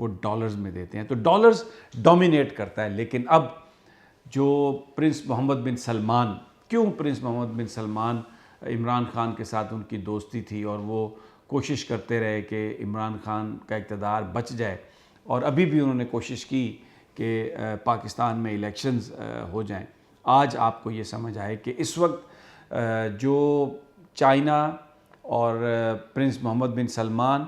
وہ ڈالرز میں دیتے ہیں، تو ڈالرز ڈومینیٹ کرتا ہے. لیکن اب جو پرنس محمد بن سلمان، کیوں پرنس محمد بن سلمان، عمران خان کے ساتھ ان کی دوستی تھی اور وہ کوشش کرتے رہے کہ عمران خان کا اقتدار بچ جائے، اور ابھی بھی انہوں نے کوشش کی کہ پاکستان میں الیکشنز ہو جائیں. آج آپ کو یہ سمجھ آئے کہ اس وقت جو چائنا اور پرنس محمد بن سلمان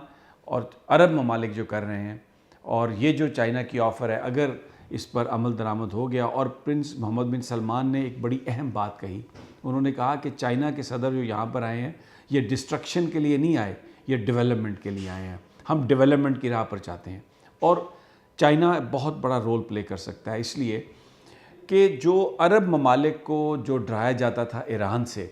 اور عرب ممالک جو کر رہے ہیں، اور یہ جو چائنا کی آفر ہے، اگر اس پر عمل درآمد ہو گیا، اور پرنس محمد بن سلمان نے ایک بڑی اہم بات کہی. انہوں نے کہا کہ چائنا کے صدر جو یہاں پر آئے ہیں یہ ڈسٹرکشن کے لیے نہیں آئے، یہ ڈیولپمنٹ کے لیے آئے ہیں. ہم ڈیولپمنٹ کی راہ پر چاہتے ہیں، اور چائنا بہت بڑا رول پلے کر سکتا ہے، اس لیے کہ جو عرب ممالک کو جو ڈرایا جاتا تھا ایران سے،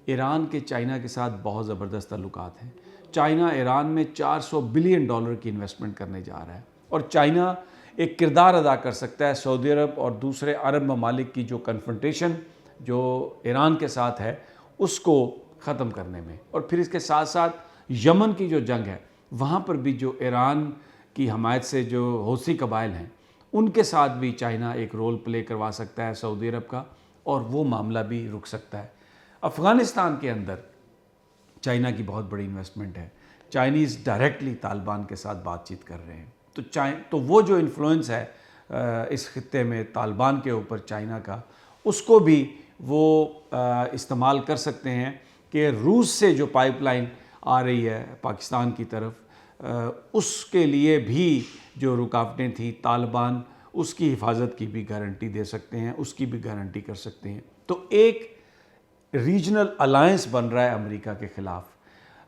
ایران کے چائنا کے ساتھ بہت زبردست تعلقات ہیں. چائنا ایران میں $400 بلین کی انویسٹمنٹ کرنے جا رہا ہے، اور چائنا ایک کردار ادا کر سکتا ہے سعودی عرب اور دوسرے عرب ممالک کی جو کنفرنٹیشن جو ایران کے ساتھ ہے اس کو ختم کرنے میں. اور پھر اس کے ساتھ ساتھ یمن کی جو جنگ ہے وہاں پر بھی جو ایران کی حمایت سے جو حوثی قبائل ہیں ان کے ساتھ بھی چائنا ایک رول پلے کروا سکتا ہے سعودی عرب کا، اور وہ معاملہ بھی رک سکتا ہے. افغانستان کے اندر چائنا کی بہت بڑی انویسٹمنٹ ہے. چائنیز ڈائریکٹلی طالبان کے ساتھ بات چیت کر رہے ہیں، تو وہ جو انفلوئنس ہے اس خطے میں طالبان کے اوپر چائنا کا، اس کو بھی وہ استعمال کر سکتے ہیں کہ روس سے جو پائپ لائن آ رہی ہے پاکستان کی طرف، اس کے لیے بھی جو رکاوٹیں تھیں طالبان اس کی حفاظت کی بھی گارنٹی دے سکتے ہیں، اس کی بھی گارنٹی کر سکتے ہیں. تو ایک ریجنل الائنس بن رہا ہے امریکہ کے خلاف.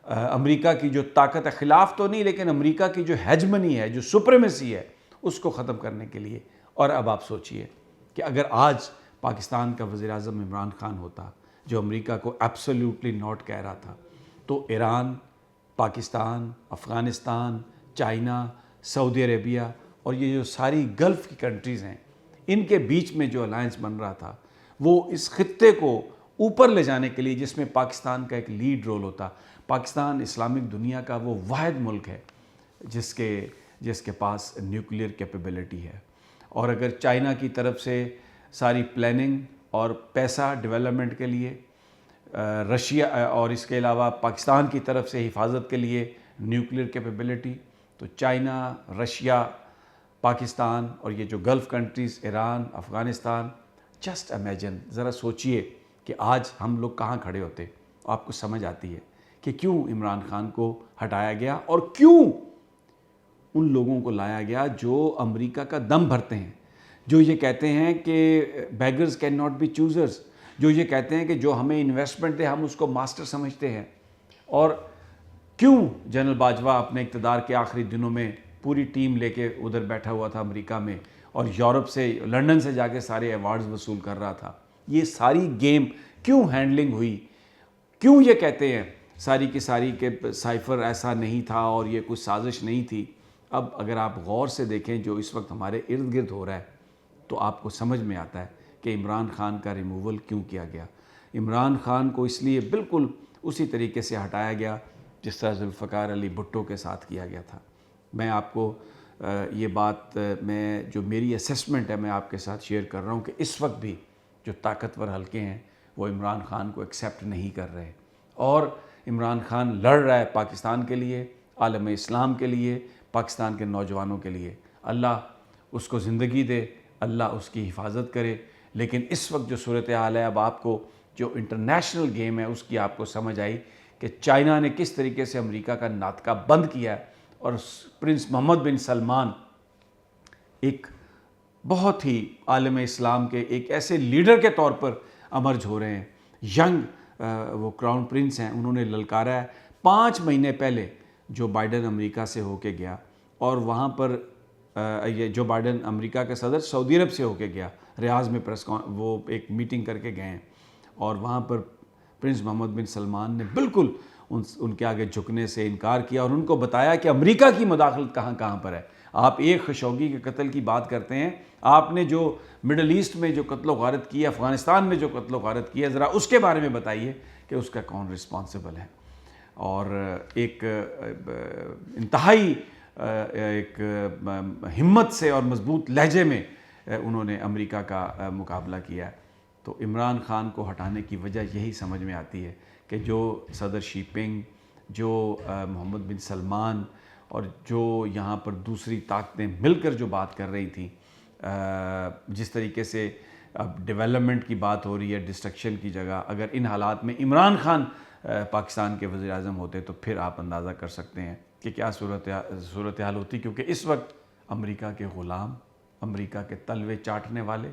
امریکہ کی جو طاقت ہے، خلاف تو نہیں لیکن امریکہ کی جو ہیجمنی ہے، جو سپریمیسی ہے، اس کو ختم کرنے کے لیے. اور اب آپ سوچئے کہ اگر آج پاکستان کا وزیر اعظم عمران خان ہوتا جو امریکہ کو ایبسلیوٹلی ناٹ کہہ رہا تھا، تو ایران، پاکستان، افغانستان، چائنا، سعودی عربیہ اور یہ جو ساری گلف کی کنٹریز ہیں، ان کے بیچ میں جو الائنس بن رہا تھا وہ اس خطے کو اوپر لے جانے کے لیے، جس میں پاکستان کا ایک لیڈ رول ہوتا. پاکستان اسلامک دنیا کا وہ واحد ملک ہے جس کے پاس نیوکلیئر کیپیبلٹی ہے. اور اگر چائنا کی طرف سے ساری پلاننگ اور پیسہ ڈیولپمنٹ کے لیے، رشیا اور اس کے علاوہ پاکستان کی طرف سے حفاظت کے لیے نیوکلیئر کیپیبلٹی، تو چائنا، رشیا، پاکستان اور یہ جو golf countries, Iran, Afghanistan, just imagine, ذرا سوچئے کہ آج ہم لوگ کہاں کھڑے ہوتے. آپ کو سمجھ آتی ہے کہ کیوں عمران خان کو ہٹایا گیا اور کیوں ان لوگوں کو لایا گیا جو امریکہ کا دم بھرتے ہیں، جو یہ کہتے ہیں کہ beggars can not be choosers, جو یہ کہتے ہیں کہ جو ہمیں انویسٹمنٹ دے ہم اس کو ماسٹر سمجھتے ہیں. اور کیوں جنرل باجوہ اپنے اقتدار کے آخری دنوں میں پوری ٹیم لے کے ادھر بیٹھا ہوا تھا امریکہ میں، اور یورپ سے، لنڈن سے جا کے سارے ایوارڈز وصول کر رہا تھا. یہ ساری گیم کیوں ہینڈلنگ ہوئی؟ کیوں یہ کہتے ہیں ساری کی ساری کہ سائفر ایسا نہیں تھا اور یہ کوئی سازش نہیں تھی؟ اب اگر آپ غور سے دیکھیں جو اس وقت ہمارے ارد گرد ہو رہا ہے تو آپ کو سمجھ میں آتا ہے کہ عمران خان کا ریموول کیوں کیا گیا. عمران خان کو اس لیے بالکل اسی طریقے سے ہٹایا گیا جس طرح ذوالفقار علی بھٹو کے ساتھ کیا گیا تھا. میں آپ کو یہ بات میں جو میری اسیسمنٹ ہے میں آپ کے ساتھ شیئر کر رہا ہوں کہ اس وقت بھی جو طاقتور حلقے ہیں وہ عمران خان کو ایکسیپٹ نہیں کر رہے، اور عمران خان لڑ رہا ہے پاکستان کے لیے، عالم اسلام کے لیے، پاکستان کے نوجوانوں کے لیے. اللہ اس کو زندگی دے، اللہ اس کی حفاظت کرے. لیکن اس وقت جو صورتحال ہے، اب آپ کو جو انٹرنیشنل گیم ہے اس کی آپ کو سمجھ آئی کہ چائنا نے کس طریقے سے امریکہ کا ناطقہ بند کیا ہے، اور پرنس محمد بن سلمان ایک بہت ہی عالم اسلام کے ایک ایسے لیڈر کے طور پر امرج ہو رہے ہیں. ینگ وہ کراؤن پرنس ہیں، انہوں نے للکارا ہے. 5 مہینے پہلے جو بائیڈن امریکہ سے ہو کے گیا، اور وہاں پر یہ جو بائیڈن امریکہ کا صدر سعودی عرب سے ہو کے گیا، ریاض میں وہ ایک میٹنگ کر کے گئے ہیں، اور وہاں پر پرنس محمد بن سلمان نے بالکل ان کے آگے جھکنے سے انکار کیا اور ان کو بتایا کہ امریکہ کی مداخلت کہاں پر ہے. آپ ایک خشوگی کے قتل کی بات کرتے ہیں، آپ نے جو مڈل ایسٹ میں جو قتل و غارت کی ہے، افغانستان میں جو قتل و غارت کی ہے، ذرا اس کے بارے میں بتائیے کہ اس کا کون رسپانسبل ہے. اور ایک انتہائی ایک ہمت سے اور مضبوط لہجے میں انہوں نے امریکہ کا مقابلہ کیا. تو عمران خان کو ہٹانے کی وجہ یہی سمجھ میں آتی ہے کہ جو صدر شی پنگ، جو محمد بن سلمان اور جو یہاں پر دوسری طاقتیں مل کر جو بات کر رہی تھیں، جس طریقے سے اب ڈیولپمنٹ کی بات ہو رہی ہے ڈسٹرکشن کی جگہ، اگر ان حالات میں عمران خان پاکستان کے وزیر اعظم ہوتے تو پھر آپ اندازہ کر سکتے ہیں کہ کیا صورتحال ہوتی. کیونکہ اس وقت امریکہ کے غلام، امریکہ کے تلوے چاٹنے والے،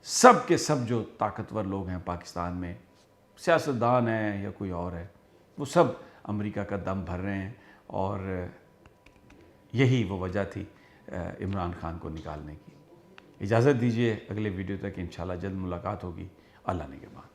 سب کے سب جو طاقتور لوگ ہیں پاکستان میں، سیاستدان ہیں یا کوئی اور ہے، وہ سب امریکہ کا دم بھر رہے ہیں. اور یہی وہ وجہ تھی عمران خان کو نکالنے کی. اجازت دیجیے، اگلے ویڈیو تک انشاءاللہ جلد ملاقات ہوگی. اللہ نگہبان.